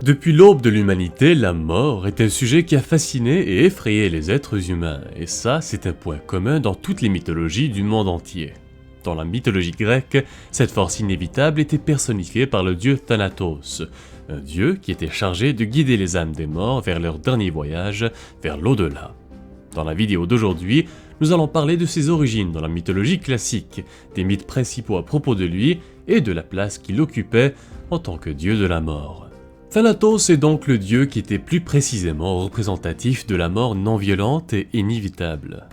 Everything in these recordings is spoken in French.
Depuis l'aube de l'humanité, la mort est un sujet qui a fasciné et effrayé les êtres humains, et ça, c'est un point commun dans toutes les mythologies du monde entier. Dans la mythologie grecque, cette force inévitable était personnifiée par le dieu Thanatos, un dieu qui était chargé de guider les âmes des morts vers leur dernier voyage, vers l'au-delà. Dans la vidéo d'aujourd'hui, nous allons parler de ses origines dans la mythologie classique, des mythes principaux à propos de lui et de la place qu'il occupait en tant que dieu de la mort. Thanatos est donc le dieu qui était plus précisément représentatif de la mort non violente et inévitable.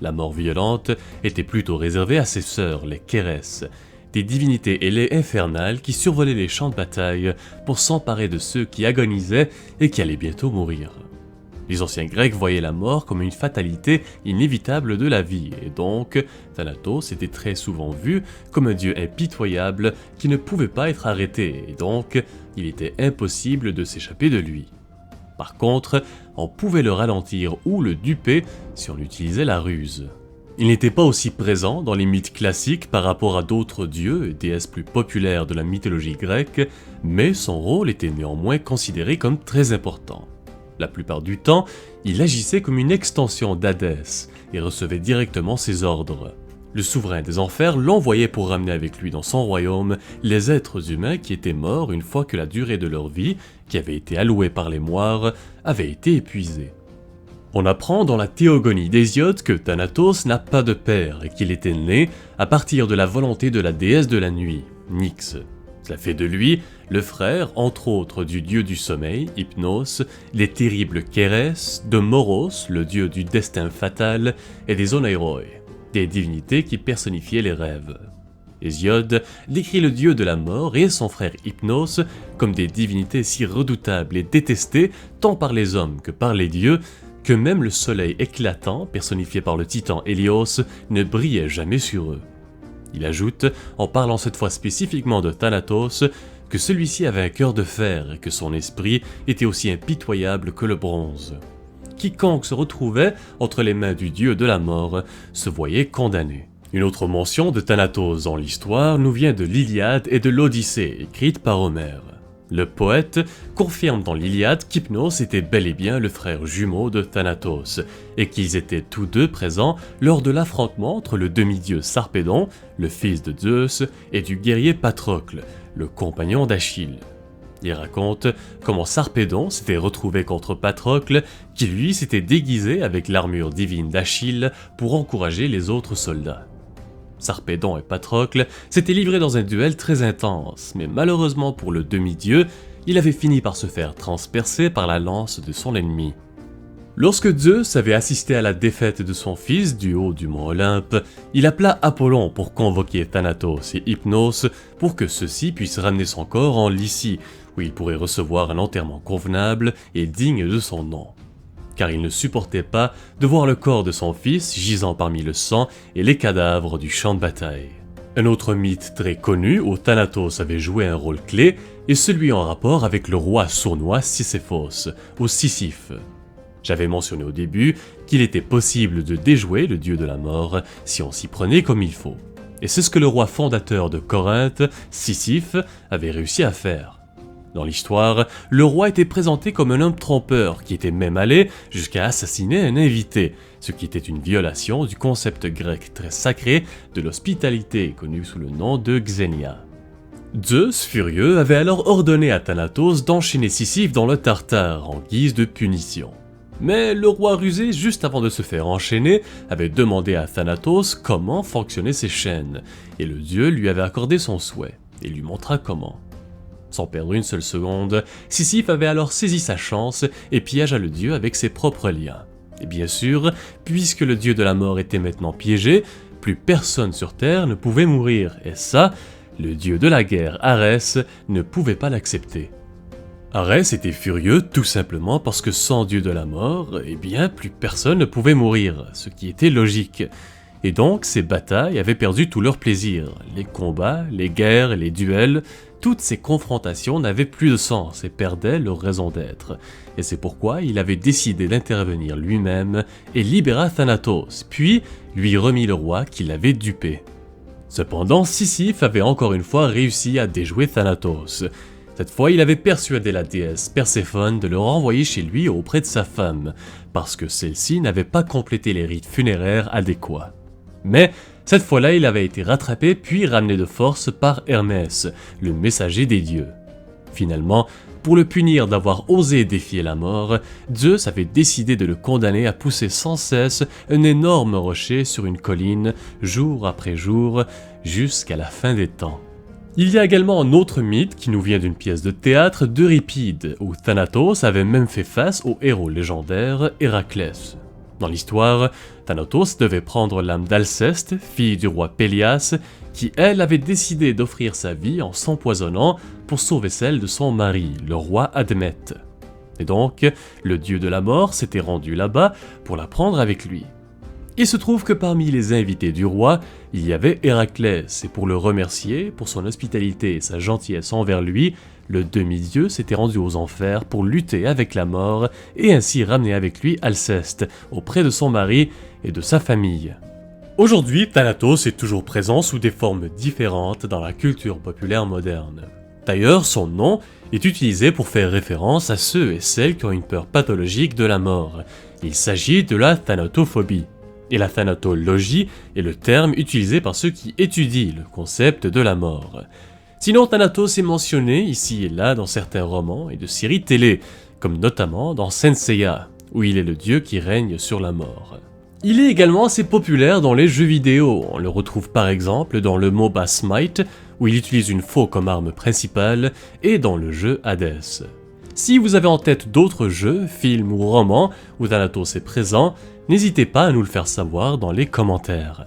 La mort violente était plutôt réservée à ses sœurs, les Kérès, des divinités ailées infernales qui survolaient les champs de bataille pour s'emparer de ceux qui agonisaient et qui allaient bientôt mourir. Les anciens Grecs voyaient la mort comme une fatalité inévitable de la vie, et donc Thanatos était très souvent vu comme un dieu impitoyable qui ne pouvait pas être arrêté, et donc il était impossible de s'échapper de lui. Par contre, on pouvait le ralentir ou le duper si on utilisait la ruse. Il n'était pas aussi présent dans les mythes classiques par rapport à d'autres dieux et déesses plus populaires de la mythologie grecque, mais son rôle était néanmoins considéré comme très important. La plupart du temps, il agissait comme une extension d'Hadès et recevait directement ses ordres. Le souverain des enfers l'envoyait pour ramener avec lui dans son royaume les êtres humains qui étaient morts une fois que la durée de leur vie, qui avait été allouée par les moires, avait été épuisée. On apprend dans la Théogonie d'Hésiode que Thanatos n'a pas de père et qu'il était né à partir de la volonté de la déesse de la nuit, Nyx. Cela fait de lui le frère, entre autres, du dieu du sommeil, Hypnos, les terribles Kérès, de Moros, le dieu du destin fatal, et des Oneiroi, des divinités qui personnifiaient les rêves. Hésiode décrit le dieu de la mort et son frère Hypnos comme des divinités si redoutables et détestées tant par les hommes que par les dieux, que même le soleil éclatant, personnifié par le titan Hélios, ne brillait jamais sur eux. Il ajoute, en parlant cette fois spécifiquement de Thanatos, que celui-ci avait un cœur de fer et que son esprit était aussi impitoyable que le bronze. Quiconque se retrouvait entre les mains du dieu de la mort se voyait condamné. Une autre mention de Thanatos dans l'histoire nous vient de l'Iliade et de l'Odyssée, écrite par Homère. Le poète confirme dans l'Iliade qu'Hypnos était bel et bien le frère jumeau de Thanatos, et qu'ils étaient tous deux présents lors de l'affrontement entre le demi-dieu Sarpédon, le fils de Zeus, et du guerrier Patrocle, le compagnon d'Achille. Il raconte comment Sarpédon s'était retrouvé contre Patrocle, qui lui s'était déguisé avec l'armure divine d'Achille pour encourager les autres soldats. Sarpédon et Patrocle s'étaient livrés dans un duel très intense, mais malheureusement pour le demi-dieu, il avait fini par se faire transpercer par la lance de son ennemi. Lorsque Zeus avait assisté à la défaite de son fils du haut du mont Olympe, il appela Apollon pour convoquer Thanatos et Hypnos pour que ceux-ci puissent ramener son corps en Lycie, où il pourrait recevoir un enterrement convenable et digne de son nom. Car il ne supportait pas de voir le corps de son fils gisant parmi le sang et les cadavres du champ de bataille. Un autre mythe très connu où Thanatos avait joué un rôle clé est celui en rapport avec le roi sournois Sisyphos, ou Sisyphe. J'avais mentionné au début qu'il était possible de déjouer le dieu de la mort si on s'y prenait comme il faut. Et c'est ce que le roi fondateur de Corinthe, Sisyphe, avait réussi à faire. Dans l'histoire, le roi était présenté comme un homme trompeur qui était même allé jusqu'à assassiner un invité, ce qui était une violation du concept grec très sacré de l'hospitalité connu sous le nom de Xénia. Zeus, furieux, avait alors ordonné à Thanatos d'enchaîner Sisyphe dans le Tartare en guise de punition. Mais le roi rusé, juste avant de se faire enchaîner, avait demandé à Thanatos comment fonctionnaient ces chaînes, et le dieu lui avait accordé son souhait, et lui montra comment. Sans perdre une seule seconde, Sisyphe avait alors saisi sa chance et piégea le dieu avec ses propres liens. Et bien sûr, puisque le dieu de la mort était maintenant piégé, plus personne sur Terre ne pouvait mourir, et ça, le dieu de la guerre, Arès, ne pouvait pas l'accepter. Arès était furieux tout simplement parce que sans dieu de la mort, eh bien plus personne ne pouvait mourir, ce qui était logique. Et donc ces batailles avaient perdu tout leur plaisir. Les combats, les guerres, les duels, toutes ces confrontations n'avaient plus de sens et perdaient leur raison d'être. Et c'est pourquoi il avait décidé d'intervenir lui-même et libéra Thanatos, puis lui remit le roi qui l'avait dupé. Cependant, Sisyphe avait encore une fois réussi à déjouer Thanatos. Cette fois, il avait persuadé la déesse Perséphone de le renvoyer chez lui auprès de sa femme, parce que celle-ci n'avait pas complété les rites funéraires adéquats. Mais cette fois-là, il avait été rattrapé puis ramené de force par Hermès, le messager des dieux. Finalement, pour le punir d'avoir osé défier la mort, Zeus avait décidé de le condamner à pousser sans cesse un énorme rocher sur une colline, jour après jour, jusqu'à la fin des temps. Il y a également un autre mythe qui nous vient d'une pièce de théâtre d'Euripide, où Thanatos avait même fait face au héros légendaire Héraclès. Dans l'histoire, Thanatos devait prendre l'âme d'Alceste, fille du roi Pélias, qui elle avait décidé d'offrir sa vie en s'empoisonnant pour sauver celle de son mari, le roi Admète. Et donc, le dieu de la mort s'était rendu là-bas pour la prendre avec lui. Il se trouve que parmi les invités du roi, il y avait Héraclès, et pour le remercier pour son hospitalité et sa gentillesse envers lui, le demi-dieu s'était rendu aux enfers pour lutter avec la mort et ainsi ramener avec lui Alceste auprès de son mari et de sa famille. Aujourd'hui, Thanatos est toujours présent sous des formes différentes dans la culture populaire moderne. D'ailleurs, son nom est utilisé pour faire référence à ceux et celles qui ont une peur pathologique de la mort. Il s'agit de la thanatophobie. Et la thanatologie est le terme utilisé par ceux qui étudient le concept de la mort. Sinon, Thanatos est mentionné ici et là dans certains romans et de séries télé, comme notamment dans Saint Seiya, où il est le dieu qui règne sur la mort. Il est également assez populaire dans les jeux vidéo, on le retrouve par exemple dans le MOBA Smite, où il utilise une faux comme arme principale, et dans le jeu Hades. Si vous avez en tête d'autres jeux, films ou romans où Thanatos est présent, n'hésitez pas à nous le faire savoir dans les commentaires.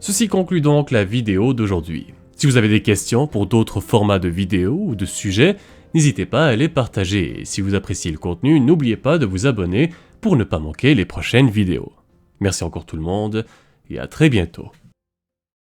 Ceci conclut donc la vidéo d'aujourd'hui. Si vous avez des questions pour d'autres formats de vidéos ou de sujets, n'hésitez pas à les partager. Et si vous appréciez le contenu, n'oubliez pas de vous abonner pour ne pas manquer les prochaines vidéos. Merci encore tout le monde et à très bientôt.